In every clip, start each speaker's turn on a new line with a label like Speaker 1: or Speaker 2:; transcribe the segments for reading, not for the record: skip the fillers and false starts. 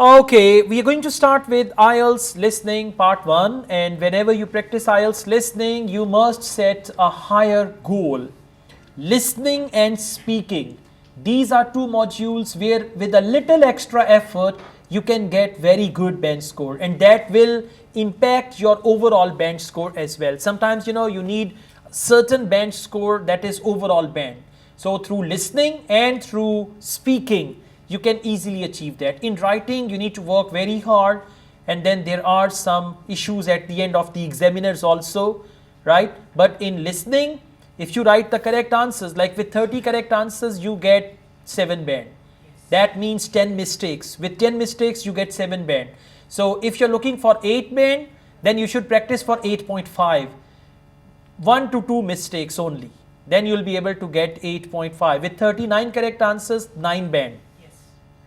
Speaker 1: Okay, we are going to start with IELTS listening part 1, and whenever you practice IELTS listening, you must set a higher goal. Listening and speaking. These are two modules where with a little extra effort, you can get very good band score, and that will impact your overall band score as well. Sometimes, you need certain band score that is overall band. So through listening and through speaking, you can easily achieve that. In writing, you need to work very hard, and then there are some issues at the end of the examiners also, right? But in listening, if you write the correct answers, like with 30 correct answers, you get 7 band. That means 10 mistakes. With 10 mistakes, you get 7 band. So if you're looking for 8 band, then you should practice for 8.5. 1 to 2 mistakes only. Then you'll be able to get 8.5. With 39 correct answers, 9 band.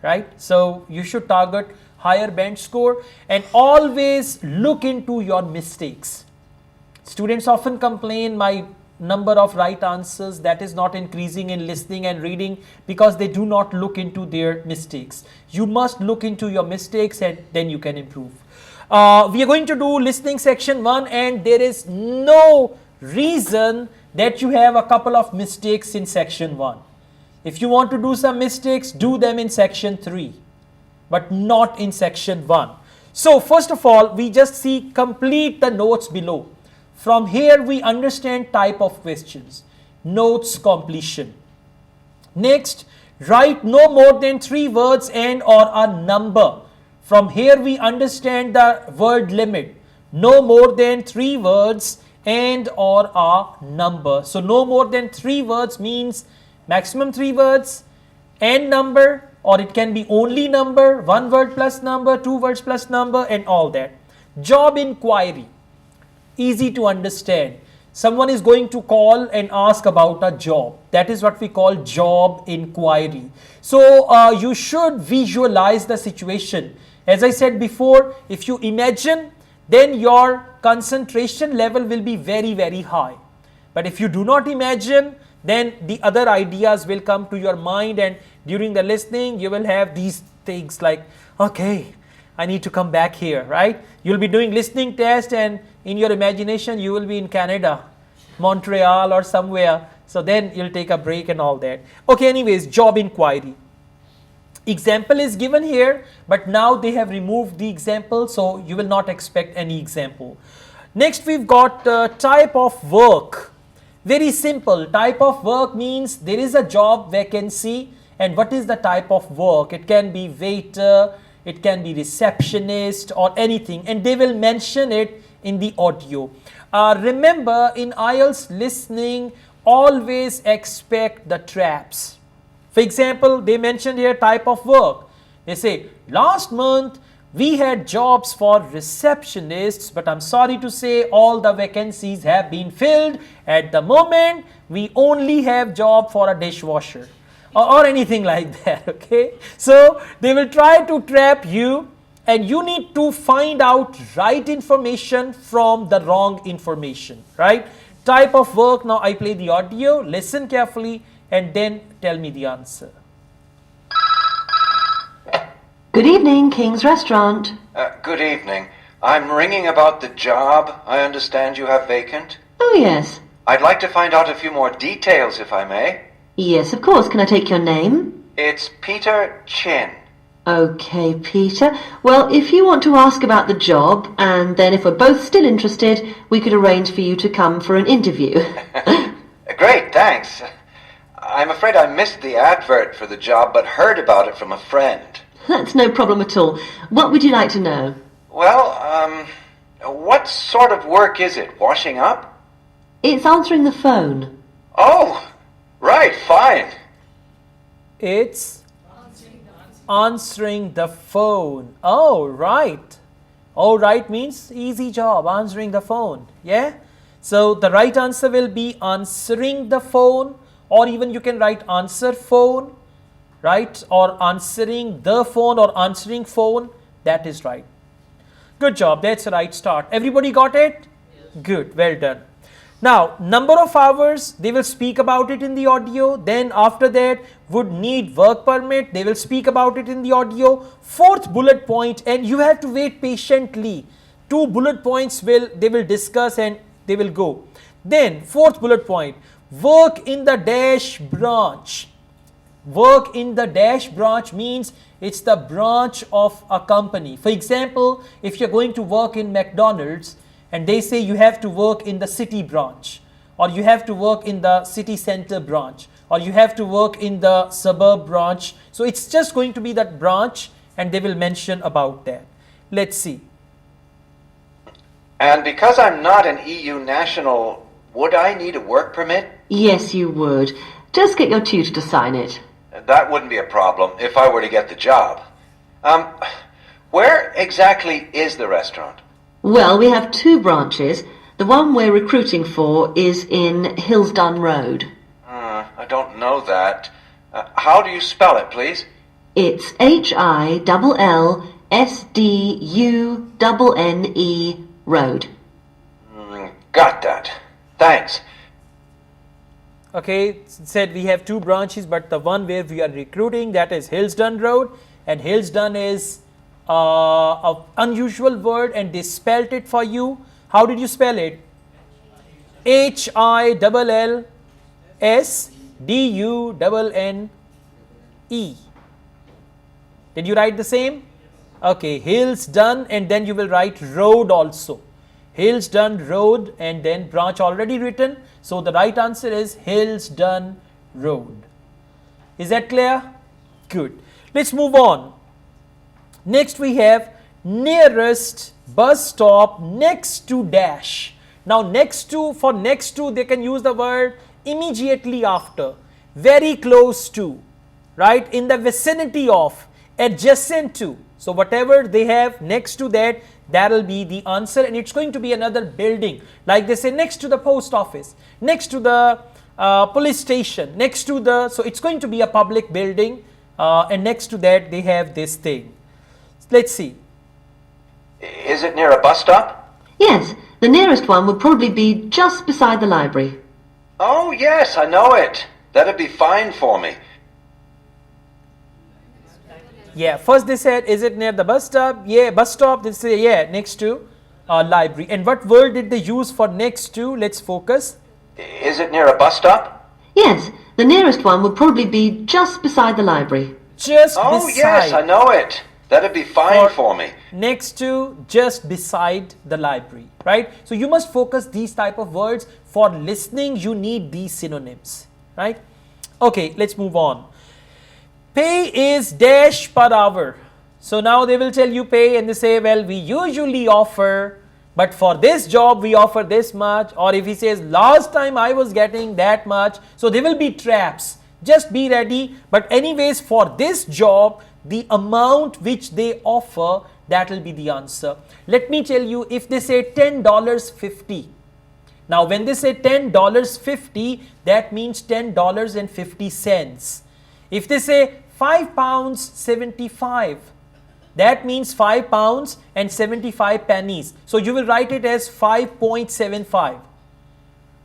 Speaker 1: Right? So you should target higher band score and always look into your mistakes. Students often complain my number of right answers that is not increasing in listening and reading because they do not look into their mistakes. You must look into your mistakes and then you can improve. We are going to do listening section 1, and there is no reason that you have a couple of mistakes in section 1. If you want to do some mistakes, do them in section 3, but not in section 1. So first of all, we just see complete the notes below. From here, we understand type of questions, notes completion. Next, write no more than 3 words and or a number. From here, we understand the word limit, no more than 3 words and or a number. So no more than 3 words means maximum 3 words and number, or it can be only number, 1 word plus number, 2 words plus number, and all that. Job inquiry, easy to understand. Someone is going to call and ask about a job. That is what we call job inquiry. So you should visualize the situation. As I said before, if you imagine, then your concentration level will be very, very high. But if you do not imagine, then the other ideas will come to your mind, and during the listening you will have these things like, okay, I need to come back here, right? You'll be doing listening test, and in your imagination you will be in Canada, Montreal or somewhere. So then you'll take a break and all that. Okay, anyways, job inquiry. Example is given here, but now they have removed the example, so you will not expect any example. Next, we've got type of work. Very simple. Type of work means there is a job vacancy, and what is the type of work? It can be waiter, it can be receptionist or anything, and they will mention it in the audio. Remember, in IELTS listening, always expect the traps. For example, they mentioned here type of work. They say, last month we had jobs for receptionists, but I'm sorry to say all the vacancies have been filled. At the moment, we only have job for a dishwasher or anything like that, okay? So they will try to trap you, and you need to find out right information from the wrong information, right? Type of work, now I play the audio, listen carefully, and then tell me the answer.
Speaker 2: Good evening, King's Restaurant.
Speaker 3: Good evening. I'm ringing about the job I understand you have vacant.
Speaker 2: Oh, yes.
Speaker 3: I'd like to find out a few more details, if I may.
Speaker 2: Yes, of course. Can I take your name?
Speaker 3: It's Peter Chin.
Speaker 2: Okay, Peter. Well, if you want to ask about the job, and then if we're both still interested, we could arrange for you to come for an interview.
Speaker 3: Great, thanks. I'm afraid I missed the advert for the job, but heard about it from a friend.
Speaker 2: That's no problem at all. What would you like to know?
Speaker 3: Well, what sort of work is it? Washing up?
Speaker 2: It's answering the phone.
Speaker 3: Oh, right, fine.
Speaker 1: It's answering the phone. Oh, right. Oh, right means easy job, answering the phone. Yeah? So the right answer will be answering the phone, or even you can write answer phone, right? Or answering the phone or answering phone. That is right. Good job. That's the right start. Everybody got it? Yes. Good. Well done. Now, number of hours, they will speak about it in the audio. Then after that, would need work permit, they will speak about it in the audio. Fourth bullet point, and you have to wait patiently. 2 bullet points they will discuss and they will go. Then fourth bullet point, work in the dash branch. Work in the dash branch means it's the branch of a company. For example, if you're going to work in McDonald's and they say you have to work in the city branch, or you have to work in the city center branch, or you have to work in the suburb branch. So it's just going to be that branch and they will mention about that. Let's see.
Speaker 3: And because I'm not an EU national, would I need a work permit?
Speaker 2: Yes, you would. Just get your tutor to sign it.
Speaker 3: That wouldn't be a problem if I were to get the job. Where exactly is the restaurant?
Speaker 2: Well, we have 2 branches. The one we're recruiting for is in Hillsdon Road.
Speaker 3: I don't know that. How do you spell it, please?
Speaker 2: It's HILLSDUNNE Road.
Speaker 3: Got that. Thanks.
Speaker 1: Okay, said we have 2 branches, but the one where we are recruiting, that is Hillsdon Road, and Hillsdon is an unusual word and they spelt it for you. How did you spell it? HILLSDUNNE. Did you write the same? Okay, Hillsdon, and then you will write road also. Hillsdon Road, and then branch already written. So the right answer is Hillsdon Road. Is that clear? Good. Let's move on. Next we have nearest bus stop next to dash. Now for next to they can use the word immediately after, very close to, right, in the vicinity of, adjacent to. So whatever they have next to that, that will be the answer, and it's going to be another building. Like they say next to the post office, next to the police station, next to the, so it's going to be a public building, and next to that they have this thing. Let's see.
Speaker 3: Is it near a bus stop?
Speaker 2: Yes, the nearest one would probably be just beside the library.
Speaker 3: Oh, yes, I know it. That'd be fine for me.
Speaker 1: Yeah, first they said, is it near the bus stop? Yeah, bus stop, they say, yeah, next to library. And what word did they use for next to? Let's focus.
Speaker 3: Is it near a bus stop?
Speaker 2: Yes, the nearest one would probably be just beside the library.
Speaker 1: Just
Speaker 3: Oh,
Speaker 1: beside.
Speaker 3: yes, I know it. That'd be fine for me.
Speaker 1: Next to, just beside the library, right? So you must focus these type of words. For listening, you need these synonyms, right? Okay, let's move on. Pay is dash per hour. So now they will tell you pay and they say, well, we usually offer, but for this job we offer this much. Or if he says last time I was getting that much, so there will be traps. Just be ready. But anyways, for this job, the amount which they offer, that will be the answer. Let me tell you, if they say $10.50. Now when they say $10.50, that means $10.50. If they say £5.75, that means £5.75. So you will write it as 5.75.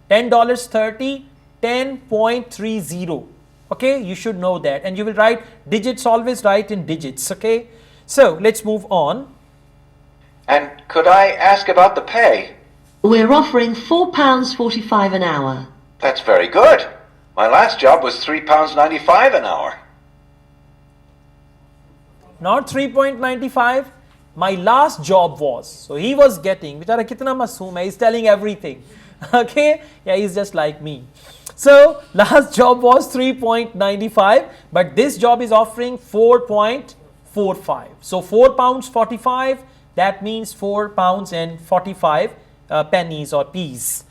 Speaker 1: $10.30, 10.30. Okay, you should know that. And you will write digits, always write in digits. Okay, so let's move on.
Speaker 3: And could I ask about the pay?
Speaker 2: We're offering £4.45 an hour.
Speaker 3: That's very good. My last job was £3.95 an hour.
Speaker 1: Not 3.95. My last job was. So he was getting. Bichara kitna masoom hai. He's telling everything. Okay. Yeah, he's just like me. So last job was 3.95. But this job is offering 4.45. So £4.45. That means £4.45 pennies or peas.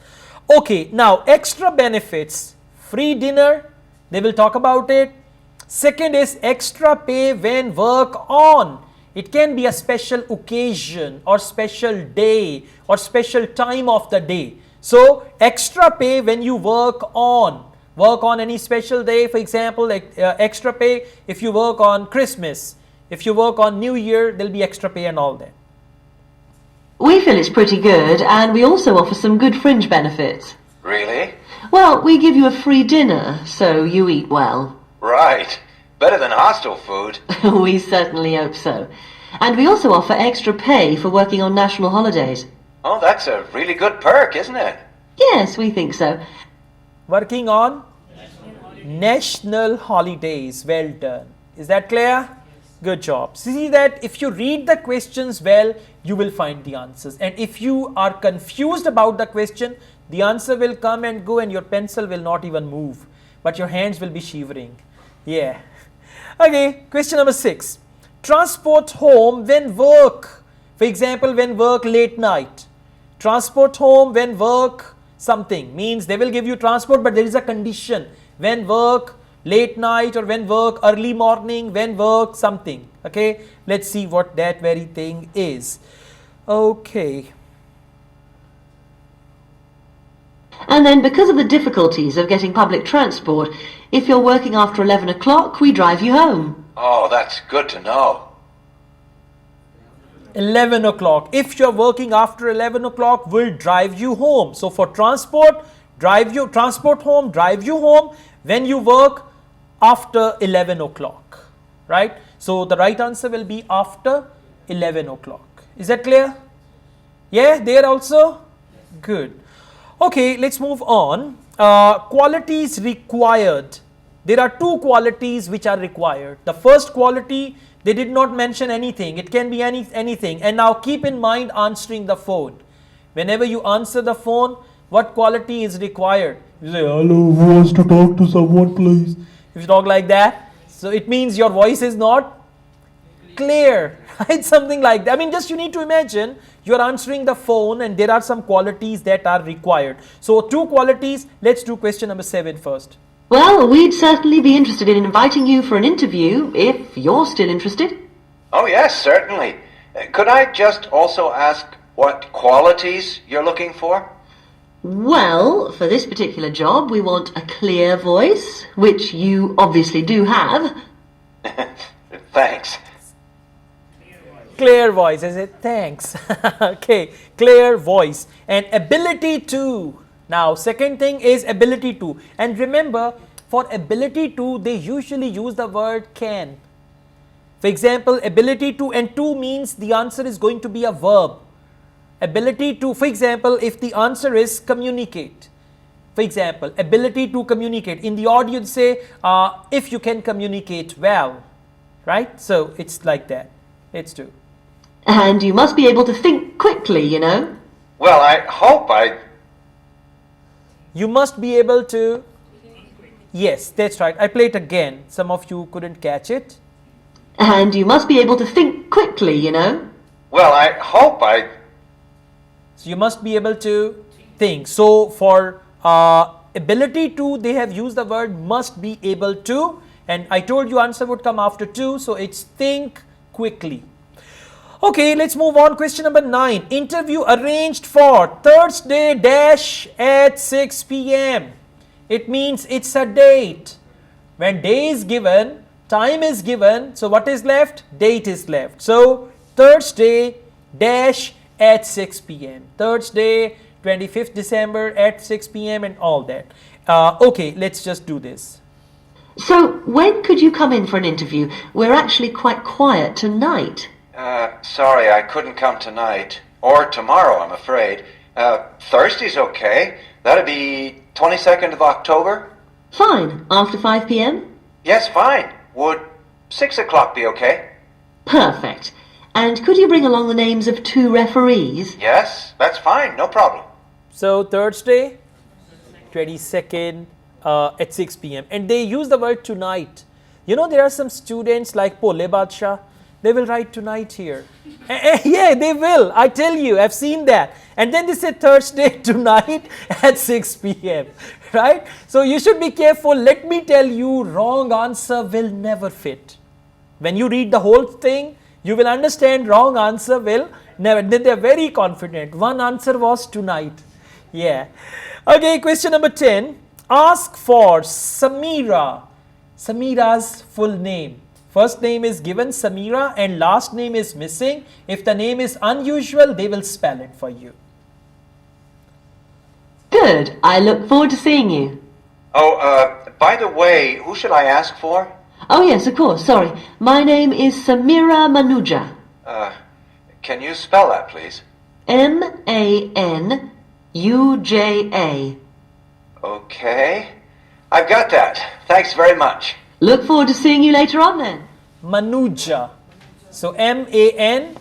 Speaker 1: Okay. Now extra benefits. Free dinner. They will talk about it. Second is extra pay when work on. It can be a special occasion or special day or special time of the day. So extra pay when you work on any special day. For example, like, extra pay if you work on Christmas. If you work on New Year, there will be extra pay and all that.
Speaker 2: We feel it's pretty good, and we also offer some good fringe benefits.
Speaker 3: Really?
Speaker 2: Well, we give you a free dinner, so you eat well.
Speaker 3: Right. Better than hostel food.
Speaker 2: We certainly hope so. And we also offer extra pay for working on national holidays.
Speaker 3: Oh, that's a really good perk, isn't it?
Speaker 2: Yes, we think so.
Speaker 1: Working on national holidays. Well done. Is that clear? Good job. See that if you read the questions well, you will find the answers. And if you are confused about the question, the answer will come and go and your pencil will not even move. But your hands will be shivering. Yeah. Okay, question number 6. Transport home when work. For example, when work late night. Transport home when work something. Means they will give you transport, but there is a condition. When work late night, or when work early morning, when work something. Okay, let's see what that very thing is. Okay.
Speaker 2: And then because of the difficulties of getting public transport, if you're working after 11 o'clock, we drive you home.
Speaker 3: Oh, that's good to know.
Speaker 1: 11 o'clock. If you're working after 11 o'clock, we'll drive you home. So for transport, transport home, drive you home when you work after 11 o'clock. Right? So the right answer will be after 11 o'clock. Is that clear? Yeah, there also? Good. Okay, let's move on. Qualities required. There are 2 qualities which are required. The first quality, they did not mention anything. It can be anything. And now keep in mind answering the phone. Whenever you answer the phone, what quality is required? You say, hello, who wants to talk to someone, please? If you talk like that, so it means your voice is not clear, right? Something like that. I mean, just you need to imagine you are answering the phone and there are some qualities that are required. So 2 qualities. Let's do question number 7 first.
Speaker 2: Well, we'd certainly be interested in inviting you for an interview if you're still interested.
Speaker 3: Oh, yes, certainly. Could I just also ask what qualities you're looking for?
Speaker 2: Well, for this particular job, we want a clear voice, which you obviously do have.
Speaker 3: Thanks.
Speaker 1: Clear voice, is it? Thanks. Okay, clear voice and ability to. Now, second thing is ability to. And remember, for ability to, they usually use the word can. For example, ability to, and to means the answer is going to be a verb. Ability to, for example, if the answer is communicate. For example, ability to communicate. In the audience say, if you can communicate well. Right? So, it's like that. It's to.
Speaker 2: And you must be able to think quickly, you know.
Speaker 3: Well, I hope I...
Speaker 1: You must be able to... Yes, that's right. I play it again. Some of you couldn't catch it.
Speaker 2: And you must be able to think quickly, you know.
Speaker 3: Well, I hope I...
Speaker 1: So you must be able to think. So for ability to, they have used the word must be able to. And I told you answer would come after to. So it's think quickly. Okay, let's move on. Question number 9. Interview arranged for Thursday dash at 6 p.m. It means it's a date. When day is given, time is given. So what is left? Date is left. So Thursday dash at 6 p.m. Thursday, 25th December at 6 p.m. and all that. Okay, let's just do this.
Speaker 2: So when could you come in for an interview? We're actually quite quiet tonight.
Speaker 3: Sorry, I couldn't come tonight. Or tomorrow, I'm afraid. Thursday's okay. That'd be 22nd of October.
Speaker 2: Fine, after 5 p.m.?
Speaker 3: Yes, fine. Would 6 o'clock be okay?
Speaker 2: Perfect. And could you bring along the names of 2 referees?
Speaker 3: Yes, that's fine. No problem.
Speaker 1: So Thursday, 22nd at 6 p.m. And they use the word tonight. You know, there are some students like Pole Badshah. They will write tonight here. Yeah, they will. I tell you, I've seen that. And then they say Thursday tonight at 6 p.m. Right? So you should be careful. Let me tell you, wrong answer will never fit. When you read the whole thing, you will understand wrong answer will never. Then they're very confident. One answer was tonight. Yeah. Okay, question number 10. Ask for Samira. Samira's full name. First name is given Samira and last name is missing. If the name is unusual, they will spell it for you.
Speaker 2: Good. I look forward to seeing you.
Speaker 3: Oh, by the way, who should I ask for?
Speaker 2: Oh, yes, of course. Sorry. My name is Samira Manuja.
Speaker 3: Can you spell that, please?
Speaker 2: Manuja.
Speaker 3: Okay. I've got that. Thanks very much.
Speaker 2: Look forward to seeing you later on then.
Speaker 1: Manuja. So Manuja,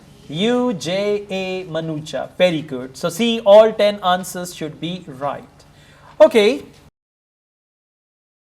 Speaker 1: Manuja. Very good. So see, all 10 answers should be right. Okay.